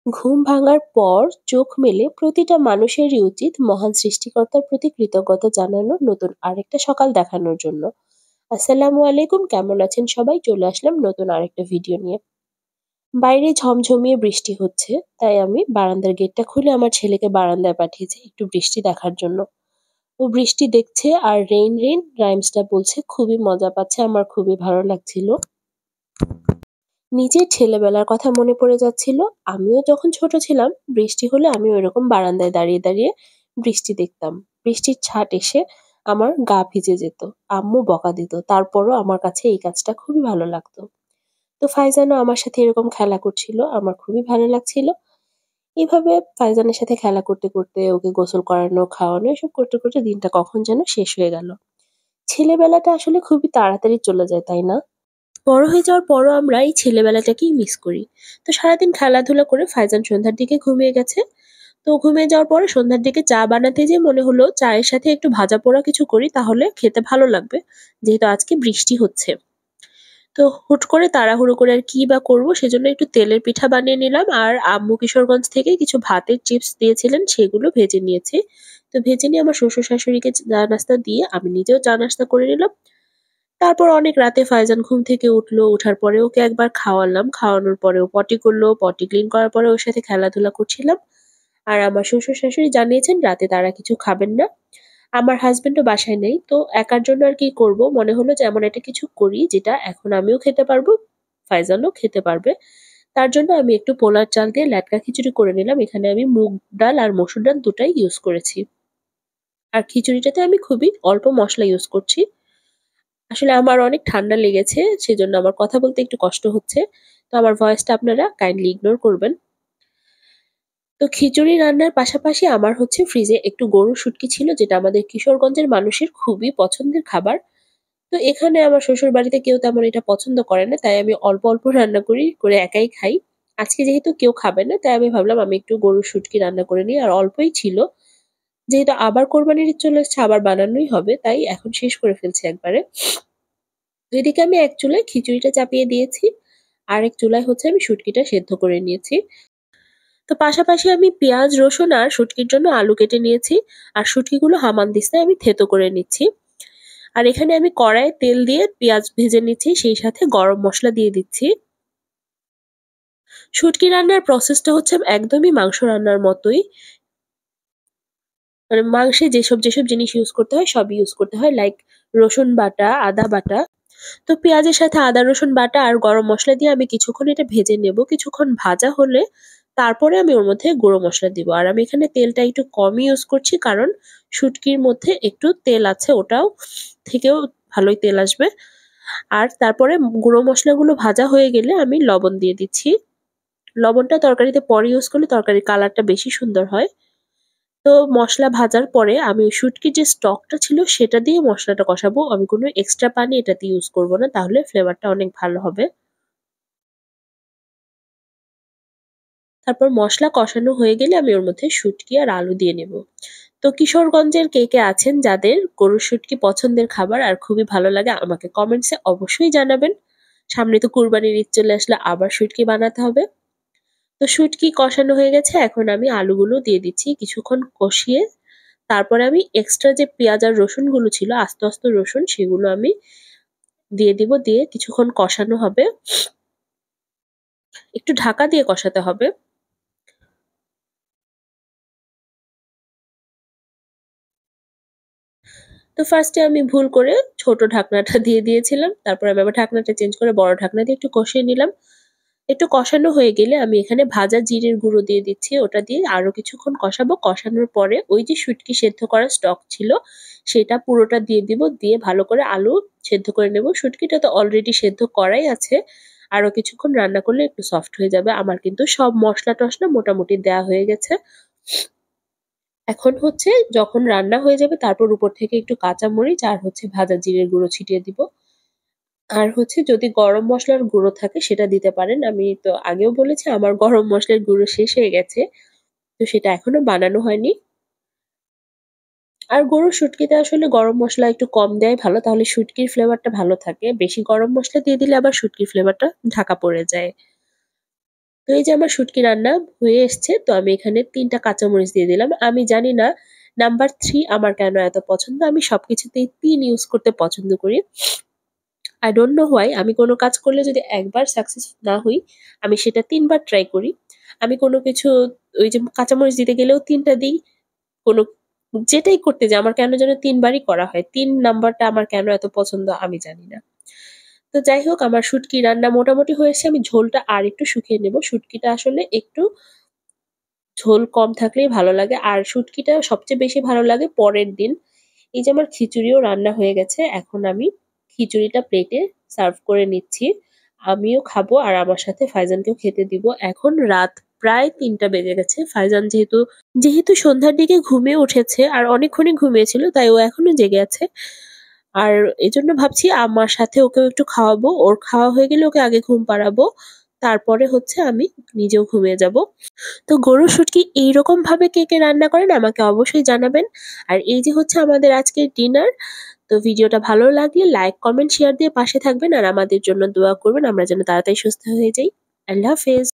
ঘুম ভাঙার পর চোখ মেলে প্রতিটা মানুষেরই উচিত মহান সৃষ্টিকর্তার প্রতি কৃতজ্ঞতা জানানো নতুন আরেকটা সকাল দেখানোর জন্য। আসসালামু আলাইকুম, কেমন আছেন সবাই? চলে আসলাম নতুন আরেকটা ভিডিও নিয়ে। বাইরে ঝমঝমিয়ে বৃষ্টি হচ্ছে, তাই আমি বারান্দার গেটটা খুলে আমার ছেলেকে বারান্দায় পাঠিয়েছি একটু বৃষ্টি দেখার জন্য। ও বৃষ্টি দেখছে আর রেইন রেইন রাইমসটা বলছে, খুবই মজা পাচ্ছে, আমার খুবই ভালো লাগছিল। নিজের ছেলেবেলার কথা মনে পড়ে যাচ্ছিল। আমিও যখন ছোট ছিলাম, বৃষ্টি হলে আমি ওইরকম বারান্দায় দাঁড়িয়ে দাঁড়িয়ে বৃষ্টি দেখতাম। বৃষ্টির ছাট এসে আমার গা ভিজে যেত। আম্মু বকা দিত। তারপরও আমার কাছে এই কাজটা খুবই ভালো লাগতো। তো ফাইজানও আমার সাথে এরকম খেলা করছিল। আমার খুবই ভালো লাগছিল। এভাবে ফাইজানের সাথে খেলা করতে করতে ওকে গোসল করানো, খাওয়ানো এসব করতে করতে দিনটা কখন যেন শেষ হয়ে গেল। ছেলেবেলাটা আসলে খুবই তাড়াতাড়ি চলে যায়, তাই না? বড় হয়ে যাওয়ার পরও আমরা এই ছেলেবেলাটাকেই মিস করি। তো সারাদিন খেলাধুলা করে ফাইজান সন্ধ্যার দিকে ঘুমিয়ে গেছে। তো ঘুমিয়ে যাওয়ার পরে সন্ধ্যার দিকে চা বানাতে যেয়ে মনে হলো চায়ের সাথে একটু ভাজা পোড়া কিছু করি, তাহলে খেতে ভালো লাগবে। যেহেতু আজকে বৃষ্টি হচ্ছে। তো হুট করে তাড়াহুড়ো করে আর কি বা করব, সেজন্য একটু তেলের পিঠা বানিয়ে নিলাম। আর আম্মু কিশোরগঞ্জ থেকে কিছু ভাতের চিপস দিয়েছিলেন, সেগুলো ভেজে নিয়েছি। তো ভেজে নিয়ে আমার শ্বশুর শাশুড়িকে চা নাস্তা দিয়ে আমি নিজেও চা নাস্তা করে নিলাম। তারপর অনেক রাতে ফাইজান ঘুম থেকে উঠলো। উঠার পরে ওকে একবার খাওয়ালাম। খাওয়ানোর পরে ও পটি করলো। পটি ক্লিন করার পরে ওর সাথে খেলাধুলা করছিলাম। আর আমার শ্বশুর-শাশুড়ি জানিয়েছেন রাতে তারা কিছু খাবেন না। আমার হাসব্যান্ডও বাসায় নেই। তো একার জন্য আর কি করব? মনে হলো যে এমন একটা কিছু করি যেটা এখন আমিও খেতে পারবো, ফাইজানও খেতে পারবে। তার জন্য আমি একটু পোলার চাল দিয়ে ল্যাটকা খিচুড়ি করে নিলাম। এখানে আমি মুগ ডাল আর মসুর ডাল দুটাই ইউজ করেছি। আর খিচুড়িটাতে আমি খুবই অল্প মসলা ইউজ করছি। আসলে আমার অনেক ঠান্ডা লেগেছে, সেজন্য আমার কথা বলতে একটু কষ্ট হচ্ছে। তো আমার ভয়েসটা আপনারা কাইন্ডলি ইগনোর করবেন। তো খিচুড়ি রান্নার পাশাপাশি আমার হচ্ছে ফ্রিজে একটু গরুর শুটকি ছিল, যেটা আমাদের কিশোরগঞ্জের মানুষের খুবই পছন্দের খাবার। তো এখানে আমার শ্বশুর বাড়িতে কেউ তেমন এটা পছন্দ করে না, তাই আমি অল্প অল্প রান্না করি, করে একাই খাই। আজকে যেহেতু কেউ খাবে না, তাই আমি ভাবলাম আমি একটু গরুর শুটকি রান্না করে নিই। আর অল্পই ছিল, যেহেতু আবার কোরবানির ঈদ চলে এসছে, আবার বানানোই হবে, তাই এখন শেষ করে ফেলছি একবারে। তো এদিকে আমি এক চুলায় খিচুড়িটা চাপিয়ে দিয়েছি। আরেক চুলায় হচ্ছে আমি শুটকিটা সেদ্ধ করে নিয়েছি। তো পাশাপাশি আমি পেঁয়াজ, রসুন আর শুটকির জন্য আলু কেটে নিয়েছি। আর শুটকিগুলো হামানদিস্তায় আমি থেতো করে নিচ্ছি। আর এখানে আমি কড়াইয়ে তেল দিয়ে পেঁয়াজ ভেজে নিচ্ছি, সেই সাথে গরম মসলা দিয়ে দিচ্ছি। শুটকি রান্নার প্রসেসটা হচ্ছে একদমই মাংস রান্নার মতোই। মানে মাংসে যেসব জিনিস ইউজ করতে হয় সবই ইউজ করতে হয়, লাইক রসুন বাটা, আদা বাটা। তো পেঁয়াজের সাথে আদা রসুন বাটা আর গরম মসলা দিয়ে আমি কিছুক্ষণ এটা ভেজে নেব। কিছুক্ষণ ভাজা হলে তারপরে আমি ওর মধ্যে গুঁড়ো মসলা দিব। আর আমি এখানে তেলটা একটু কমই ইউজ করছি, কারণ শুটকির মধ্যে একটু তেল আছে, ওটাও থেকেও ভালোই তেল আসবে। আর তারপরে গুঁড়ো মসলাগুলো ভাজা হয়ে গেলে আমি লবণ দিয়ে দিচ্ছি। লবণটা তরকারিতে পরে ইউজ করলে তরকারির কালারটা বেশি সুন্দর হয়। তো মসলা ভাজার পরে আমি ওই শুটকির যে স্টকটা ছিল সেটা দিয়ে মসলাটা কষাবো। আমি কোনো এক্সট্রা পানি এটাতে ইউজ করব না, তাহলে ফ্লেভারটা অনেক ভালো হবে। তারপর মসলা কষানো হয়ে গেলে আমি ওর মধ্যে শুটকি আর আলু দিয়ে নেব। তো কিশোরগঞ্জের কে কে আছেন যাদের গরুর শুটকি পছন্দের খাবার আর খুবই ভালো লাগে, আমাকে কমেন্টসে অবশ্যই জানাবেন। সামনে তো কুরবানির ঈদ চলে আসলে আবার শুটকি বানাতে হবে। তো শুটকি কষানো হয়ে গেছে, এখন আমি আলুগুলো দিয়ে দিচ্ছি কিছুক্ষণ কষিয়ে। তারপরে আমি এক্সট্রা যে পেঁয়াজ আর রসুনগুলো ছিল, আস্ত আস্ত রসুন, সেগুলো আমি দিয়ে দিব। দিয়ে কিছুক্ষণ কষানো হবে। একটু ঢাকা দিয়ে কষাতে হবে। তো ফার্স্টে আমি ভুল করে ছোট ঢাকনাটা দিয়ে দিয়েছিলাম। তারপরে আমি আবার ঢাকনাটা চেঞ্জ করে বড় ঢাকনা দিয়ে একটু কষিয়ে নিলাম। একটু কষানো হয়ে গেলে আমি এখানে ভাজা জিরের গুঁড়ো দিয়ে দিচ্ছি। ওটা দিয়ে আরো কিছুক্ষণ কষাবো। কষানোর পরে ওই যে শুটকি সেদ্ধ করা স্টক ছিল, সেটা পুরোটা দিয়ে দিব। দিয়ে ভালো করে আলু সেদ্ধ করে নেব। শুটকিটা তো অলরেডি সেদ্ধ করাই আছে। আরো কিছুক্ষণ রান্না করলে একটু সফট হয়ে যাবে। আমার কিন্তু সব মসলা-টসলা মোটামুটি দেয়া হয়ে গেছে। এখন হচ্ছে যখন রান্না হয়ে যাবে, তারপর উপর থেকে একটু কাঁচামরিচ আর হচ্ছে ভাজা জিরের গুঁড়ো ছিটিয়ে দিব। আর হচ্ছে যদি গরম মসলার গুঁড়ো থাকে সেটা দিতে পারেন। আমি তো আগেও বলেছি আমার গরম মসলার গুঁড়ো শেষ হয়ে গেছে। তো সেটা এখনো বানানো হয়নি। আর গরুর শুটকিতে আসলে গরম মসলা একটু কম দেয়াই ভালো, তাহলে শুটকির ফ্লেভারটা ভালো থাকে। বেশি গরম মসলা দিয়ে দিলে আবার শুটকির ফ্লেভারটা ঢাকা পড়ে যায়। এই যে আমার শুটকি রান্না হয়ে এসছে, তো আমি এখানে ৩টা কাঁচামরিচ দিয়ে দিলাম। আমি জানি না নাম্বার 3 আমার কেন এত পছন্দ। আমি সবকিছুতেই ৩ ইউজ করতে পছন্দ করি। I don't know why, আমি কোনো কাজ করলে যদি একবার সাকসেস না হই, আমি সেটা ৩ বার ট্রাই করি। আমি কোনো কিছু ওই যে কাঁচামরিচ দিতে গেলেও ৩ টা দিই। কোনো যেটাই করতে যাই আমার কেন যেন ৩ বারই করা হয়। ৩ নাম্বারটা আমার কেন এত পছন্দ আমি জানি না। তো যাই হোক আমার শুটকি রান্না মোটামুটি হয়েছে। আমি ঝোলটা আরেকটু শুকিয়ে নেব। শুটকিটা আসলে একটু ঝোল কম থাকলেই ভালো লাগে। আর শুটকিটা সবচেয়ে বেশি ভালো লাগে পরের দিন। এই যে আমার খিচুড়িও রান্না হয়ে গেছে। এখন আমি খিচুড়িটা প্লেটে সার্ভ করে নিচ্ছি। আমিও খাবো আর আমার সাথে ফাইজানকেও খেতে দিব। এখন রাত প্রায় ৩টা বেজে গেছে। ফাইজান যেহেতু সন্ধ্যার দিকে ঘুমিয়ে উঠেছে আর অনেকক্ষণই ঘুমিয়েছিল তাই ও এখনো জেগে আছে। আর এজন্য ভাবছি আমার সাথে ওকেও একটু খাওয়াবো। ওর খাওয়া হয়ে গেলে ওকে আগে ঘুম পাড়াবো। তারপরে হচ্ছে আমি নিজেও ঘুমিয়ে যাব। তো গরুর শুটকি এইরকম ভাবে কে রান্না করেন আমাকে অবশ্যই জানাবেন। আর এই যে হচ্ছে আমাদের আজকের ডিনার। তো ভিডিওটা ভালো লাগলে লাইক, কমেন্ট, শেয়ার দিয়ে পাশে থাকবেন আর আমাদের জন্য দোয়া করবেন আমরা যেন তাড়াতাড়ি সুস্থ হয়ে যাই। আল্লাহ হাফেজ।